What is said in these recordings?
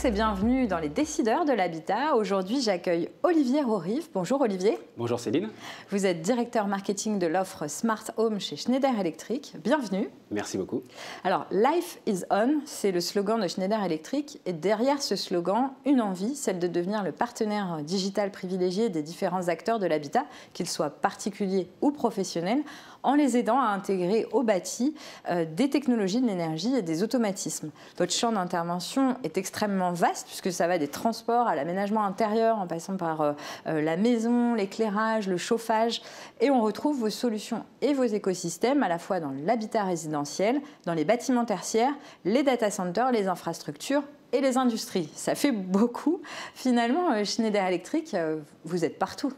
tous et bienvenue dans les décideurs de l'habitat. Aujourd'hui, j'accueille Olivier Rorive. Bonjour Olivier. Bonjour Céline. Vous êtes directeur marketing de l'offre Smart Home chez Schneider Electric. Bienvenue. Merci beaucoup. Alors, Life is on, c'est le slogan de Schneider Electric. Et derrière ce slogan, une envie, celle de devenir le partenaire digital privilégié des différents acteurs de l'habitat, qu'ils soient particuliers ou professionnels, en les aidant à intégrer au bâti des technologies de l'énergie et des automatismes. Votre champ d'intervention est extrêmement vaste puisque ça va des transports à l'aménagement intérieur en passant par la maison, l'éclairage, le chauffage. Et on retrouve vos solutions et vos écosystèmes à la fois dans l'habitat résidentiel, dans les bâtiments tertiaires, les data centers, les infrastructures et les industries. Ça fait beaucoup. Finalement, Schneider Electric, vous êtes partout.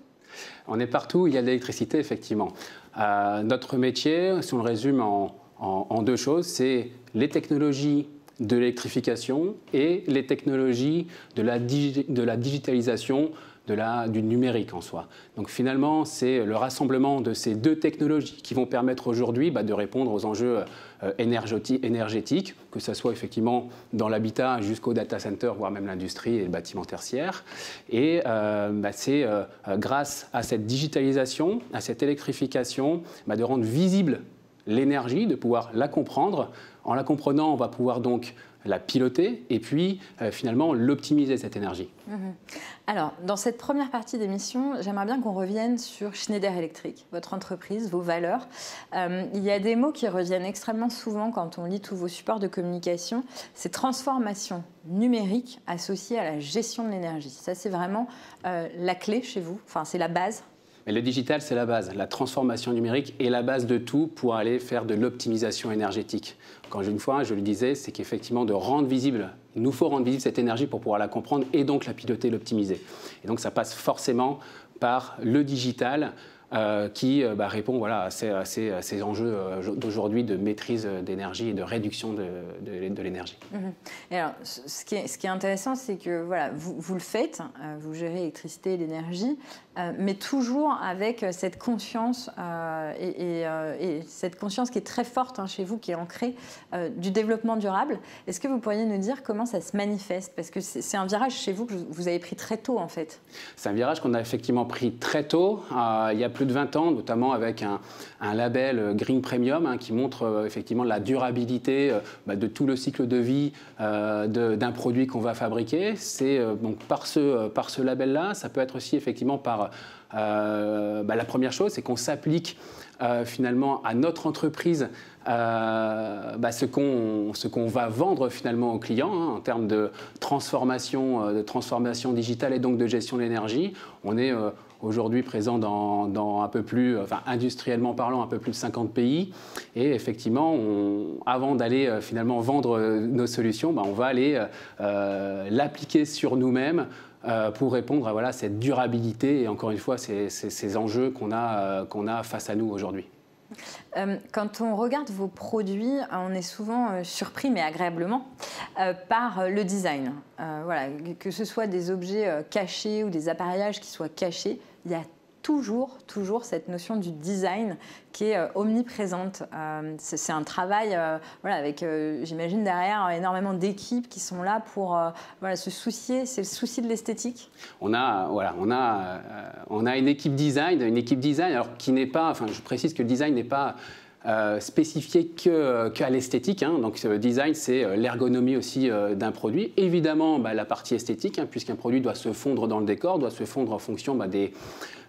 On est partout, il y a de l'électricité, effectivement. Notre métier, si on le résume en deux choses, c'est les technologies de l'électrification et les technologies de la digitalisation du numérique en soi. Donc finalement, c'est le rassemblement de ces deux technologies qui vont permettre aujourd'hui de répondre aux enjeux énergétiques, que ce soit effectivement dans l'habitat jusqu'au data center, voire même l'industrie et le bâtiment tertiaire. Et c'est grâce à cette digitalisation, à cette électrification, de rendre visible l'énergie, de pouvoir la comprendre. En la comprenant, on va pouvoir donc la piloter et puis finalement l'optimiser, cette énergie. Alors, dans cette première partie d'émission, j'aimerais bien qu'on revienne sur Schneider Electric, votre entreprise, vos valeurs. Il y a des mots qui reviennent extrêmement souvent quand on lit tous vos supports de communication. C'est transformation numérique associée à la gestion de l'énergie. Ça, c'est vraiment la clé chez vous, enfin, c'est la base. Mais le digital, c'est la base. La transformation numérique est la base de tout pour aller faire de l'optimisation énergétique. Encore une fois, je le disais, c'est qu'effectivement, il nous faut rendre visible cette énergie pour pouvoir la comprendre et donc la piloter, l'optimiser. Et donc, ça passe forcément par le digital qui répond à ces enjeux d'aujourd'hui de maîtrise d'énergie et de réduction de l'énergie. Et alors, ce qui est intéressant, c'est que vous le faites, vous gérez l'électricité et l'énergie, mais toujours avec cette conscience et cette conscience qui est très forte chez vous, qui est ancrée du développement durable. Est-ce que vous pourriez nous dire comment ça se manifeste? Parce que c'est un virage chez vous que vous avez pris très tôt, en fait. C'est un virage qu'on a effectivement pris très tôt, il y a plus de 20 ans, notamment avec un label Green Premium qui montre effectivement la durabilité de tout le cycle de vie d'un produit qu'on va fabriquer. C'est donc par ce label-là. Ça peut être aussi effectivement par la première chose, c'est qu'on s'applique finalement à notre entreprise ce qu'on va vendre finalement aux clients en termes de transformation digitale et donc de gestion de l'énergie. On est aujourd'hui présent dans un peu plus, industriellement parlant, un peu plus de 50 pays. Et effectivement, avant d'aller finalement vendre nos solutions, on va aller l'appliquer sur nous-mêmes pour répondre à cette durabilité et encore une fois ces enjeux qu'on a face à nous aujourd'hui. Quand on regarde vos produits, on est souvent surpris, mais agréablement, par le design. Que ce soit des objets cachés ou des appareillages qui soient cachés, il y a toujours cette notion du design qui est omniprésente. C'est un travail avec, j'imagine, derrière énormément d'équipes qui sont là pour se soucier, c'est le souci de l'esthétique. On a une équipe design, alors qui n'est pas, je précise que le design n'est pas spécifié qu'à l'esthétique. Donc le design, c'est l'ergonomie aussi d'un produit. Évidemment, la partie esthétique, puisqu'un produit doit se fondre dans le décor, doit se fondre en fonction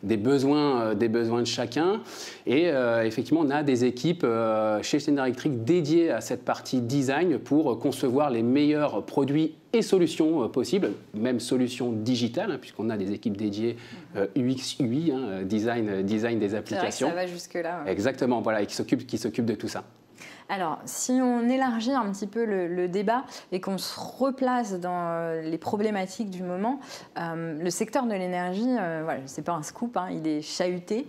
des besoins de chacun. Et effectivement, on a des équipes chez Schneider Electric dédiées à cette partie design pour concevoir les meilleurs produits et solutions possibles, même solutions digitales, puisqu'on a des équipes dédiées UX, UI, design des applications. C'est vrai que ça va jusque-là. Ouais. Exactement, et qui s'occupent de tout ça. Alors, si on élargit un petit peu le débat et qu'on se replace dans les problématiques du moment, le secteur de l'énergie, c'est pas un scoop, il est chahuté,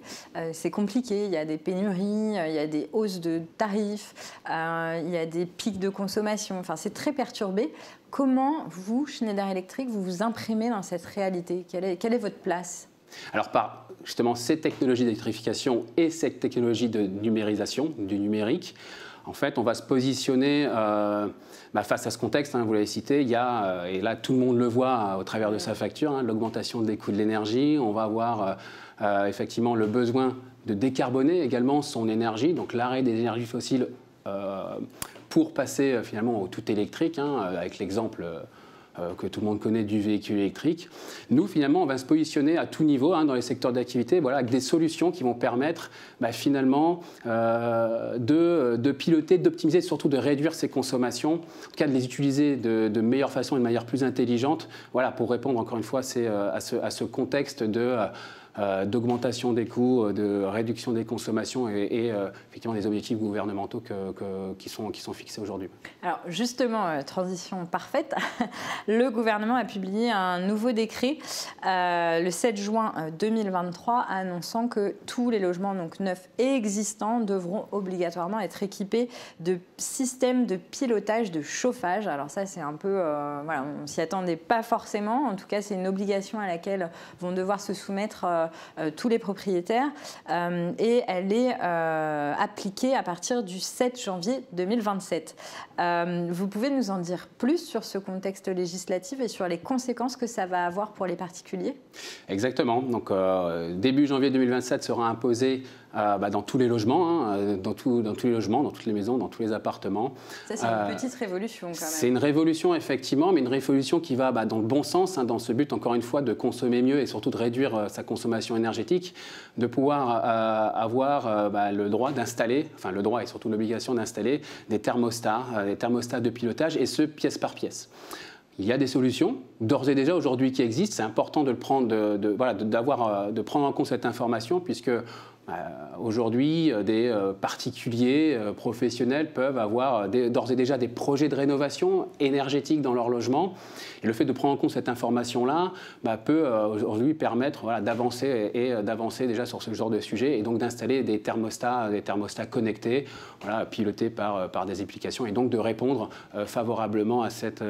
c'est compliqué, il y a des pénuries, il y a des hausses de tarifs, il y a des pics de consommation, c'est très perturbé. Comment vous, Schneider Electric, vous vous imprimez dans cette réalité? Quelle est votre place? Alors, par justement ces technologies d'électrification et cette technologie de numérisation, du numérique, En fait, on va se positionner face à ce contexte, vous l'avez cité, il y a, et là tout le monde le voit au travers de sa facture, l'augmentation des coûts de l'énergie. On va avoir effectivement le besoin de décarboner également son énergie, donc l'arrêt des énergies fossiles pour passer finalement au tout électrique, avec l'exemple que tout le monde connaît du véhicule électrique. Nous, finalement, on va se positionner à tout niveau dans les secteurs d'activité, voilà, avec des solutions qui vont permettre finalement de piloter, d'optimiser, surtout de réduire ces consommations, en tout cas de les utiliser de meilleure façon et de manière plus intelligente, voilà, pour répondre encore une fois à ce contexte d'augmentation des coûts, de réduction des consommations et effectivement des objectifs gouvernementaux qui sont fixés aujourd'hui. Alors justement, transition parfaite, le gouvernement a publié un nouveau décret le 7 juin 2023 annonçant que tous les logements donc, neufs et existants devront obligatoirement être équipés de systèmes de pilotage de chauffage. Alors ça c'est un peu, voilà, on ne s'y attendait pas forcément, en tout cas c'est une obligation à laquelle vont devoir se soumettre tous les propriétaires et elle est appliquée à partir du 7 janvier 2027. Vous pouvez nous en dire plus sur ce contexte législatif et sur les conséquences que ça va avoir pour les particuliers? Exactement. Donc, début janvier 2027 sera imposé dans tous les logements, dans tous les logements, dans toutes les maisons, dans tous les appartements. Ça, c'est une petite révolution quand même. C'est une révolution, effectivement, mais une révolution qui va dans le bon sens, dans ce but, encore une fois, de consommer mieux et surtout de réduire sa consommation énergétique, de pouvoir avoir le droit d'installer, enfin le droit et surtout l'obligation d'installer des thermostats de pilotage, et ce, pièce par pièce. Il y a des solutions, d'ores et déjà aujourd'hui, qui existent. C'est important de prendre en compte cette information, puisque aujourd'hui, des particuliers professionnels peuvent avoir d'ores et déjà des projets de rénovation énergétique dans leur logement. Et le fait de prendre en compte cette information-là peut aujourd'hui permettre d'avancer déjà sur ce genre de sujet, et donc d'installer des thermostats connectés, pilotés par des applications, et donc de répondre favorablement à cette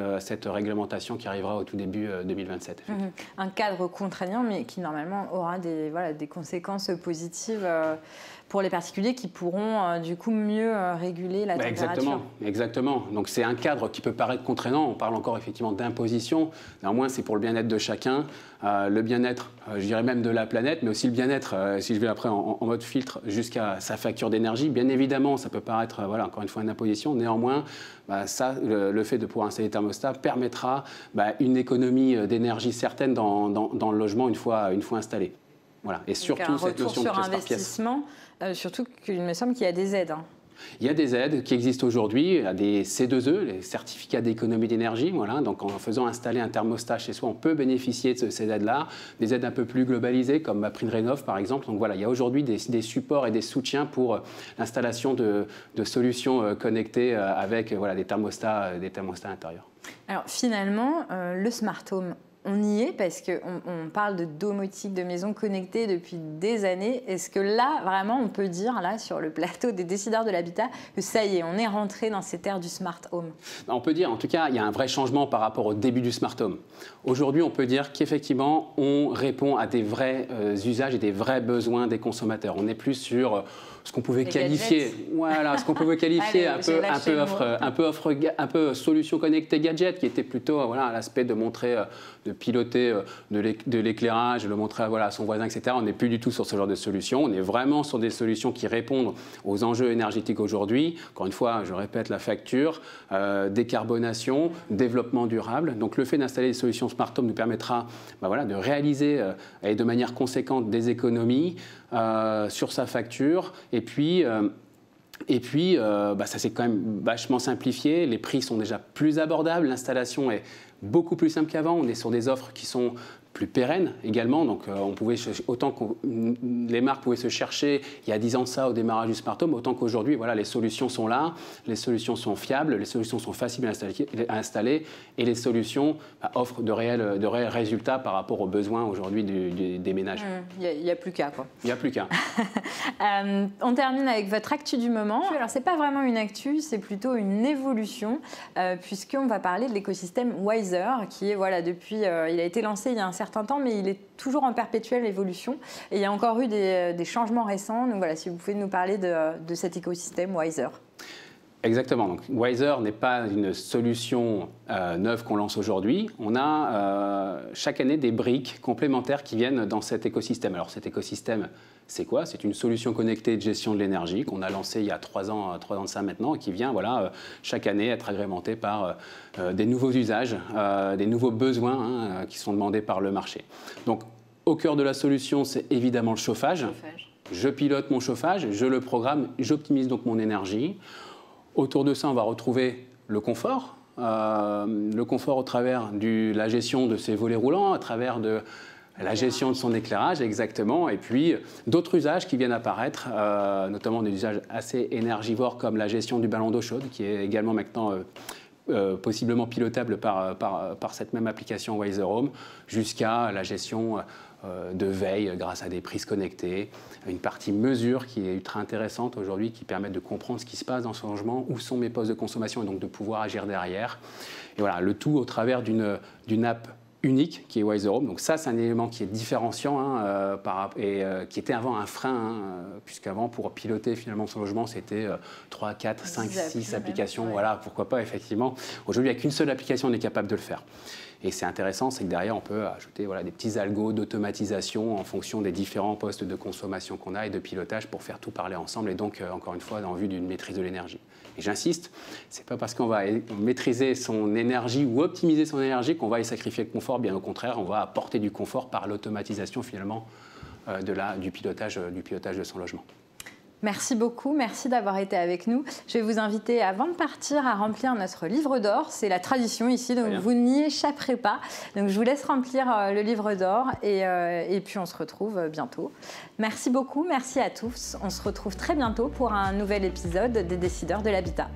réglementation qui arrivera au tout début 2027. Un cadre contraignant, mais qui normalement aura des conséquences positives pour les particuliers qui pourront du coup mieux réguler la température. Exactement. Donc c'est un cadre qui peut paraître contraignant. On parle encore effectivement d'imposition. Néanmoins, c'est pour le bien-être de chacun, le bien-être, je dirais même de la planète, mais aussi le bien-être, si je vais après en mode filtre, jusqu'à sa facture d'énergie. Bien évidemment, ça peut paraître, encore une fois, une imposition. Néanmoins, le fait de pouvoir installer des thermostats permettra une économie d'énergie certaine dans le logement une fois installé. Voilà. Et surtout cette notion de pièce par pièce. Surtout qu'il me semble qu'il y a des aides. Il y a des aides qui existent aujourd'hui, il y a des C2E, les certificats d'économie d'énergie. Voilà. Donc en faisant installer un thermostat chez soi, on peut bénéficier de ces aides-là. Des aides un peu plus globalisées, comme MaPrimeRénov' par exemple. Donc voilà, il y a aujourd'hui des supports et des soutiens pour l'installation de solutions connectées avec des thermostats intérieurs. Alors finalement, le smart home, on y est parce qu'on parle de domotique, de maisons connectées depuis des années. Est-ce que là, vraiment, on peut dire, là, sur le plateau des décideurs de l'habitat, que ça y est, on est rentré dans cette ère du smart home? On peut dire, en tout cas, il y a un vrai changement par rapport au début du smart home. Aujourd'hui, on peut dire qu'effectivement, on répond à des vrais usages et des vrais besoins des consommateurs. On n'est plus sur ce qu'on pouvait qualifier, un peu solution connectée gadget, qui était plutôt l'aspect de montrer, de piloter de l'éclairage, de le montrer à son voisin, etc. On n'est plus du tout sur ce genre de solution. On est vraiment sur des solutions qui répondent aux enjeux énergétiques aujourd'hui. Encore une fois, je répète, la facture, décarbonation, développement durable. Donc le fait d'installer des solutions smart home nous permettra de réaliser et de manière conséquente des économies sur sa facture. Et puis, ça s'est quand même vachement simplifié. Les prix sont déjà plus abordables. L'installation est beaucoup plus simple qu'avant. On est sur des offres qui sont plus pérennes également. Donc, autant que les marques pouvaient se chercher il y a 10 ans de ça au démarrage du smart home, autant qu'aujourd'hui, les solutions sont là, les solutions sont fiables, les solutions sont faciles à installer et les solutions offrent de réels résultats par rapport aux besoins aujourd'hui des ménages. Il n'y a plus qu'à, quoi. Il n'y a plus qu'à. On termine avec votre actu du moment. Alors, ce n'est pas vraiment une actu, c'est plutôt une évolution, puisqu'on va parler de l'écosystème Wiser, qui est, depuis, il a été lancé il y a un certain temps, mais il est toujours en perpétuelle évolution. Et il y a encore eu des changements récents. Donc voilà, si vous pouvez nous parler de cet écosystème Wiser. Exactement. Donc, Wiser n'est pas une solution neuve qu'on lance aujourd'hui. On a chaque année des briques complémentaires qui viennent dans cet écosystème. Alors cet écosystème, c'est quoi? C'est une solution connectée de gestion de l'énergie qu'on a lancée il y a 3 ans de ça maintenant et qui vient chaque année être agrémentée par des nouveaux usages, des nouveaux besoins qui sont demandés par le marché. Donc au cœur de la solution, c'est évidemment le chauffage. Je pilote mon chauffage, je le programme, j'optimise donc mon énergie. Autour de ça, on va retrouver le confort. Le confort au travers de la gestion de ses volets roulants, à travers de la gestion de son éclairage, exactement. Et puis, d'autres usages qui viennent apparaître, notamment des usages assez énergivores comme la gestion du ballon d'eau chaude, qui est également maintenant possiblement pilotable par cette même application Wiser Home, jusqu'à la gestion de veille grâce à des prises connectées, une partie mesure qui est ultra intéressante aujourd'hui, qui permet de comprendre ce qui se passe dans son logement, où sont mes postes de consommation et donc de pouvoir agir derrière. Et voilà, le tout au travers d'une app unique qui est Wiser Home. Donc ça, c'est un élément qui est différenciant qui était avant un frein, puisqu'avant, pour piloter finalement son logement, c'était 3, 4, 5, 6 applications. Ouais. Voilà, pourquoi pas, effectivement. Aujourd'hui, avec une seule application, on est capable de le faire. Et c'est intéressant, c'est que derrière, on peut ajouter des petits algos d'automatisation en fonction des différents postes de consommation qu'on a et de pilotage pour faire tout parler ensemble et donc, encore une fois, en vue d'une maîtrise de l'énergie. Et j'insiste, ce n'est pas parce qu'on va maîtriser son énergie ou optimiser son énergie qu'on va y sacrifier le confort. Bien au contraire, on va apporter du confort par l'automatisation finalement du pilotage de son logement. Merci beaucoup, merci d'avoir été avec nous. Je vais vous inviter, avant de partir, à remplir notre livre d'or. C'est la tradition ici, donc vous n'y échapperez pas. Donc je vous laisse remplir le livre d'or et puis on se retrouve bientôt. Merci beaucoup, merci à tous. On se retrouve très bientôt pour un nouvel épisode des Décideurs de l'Habitat.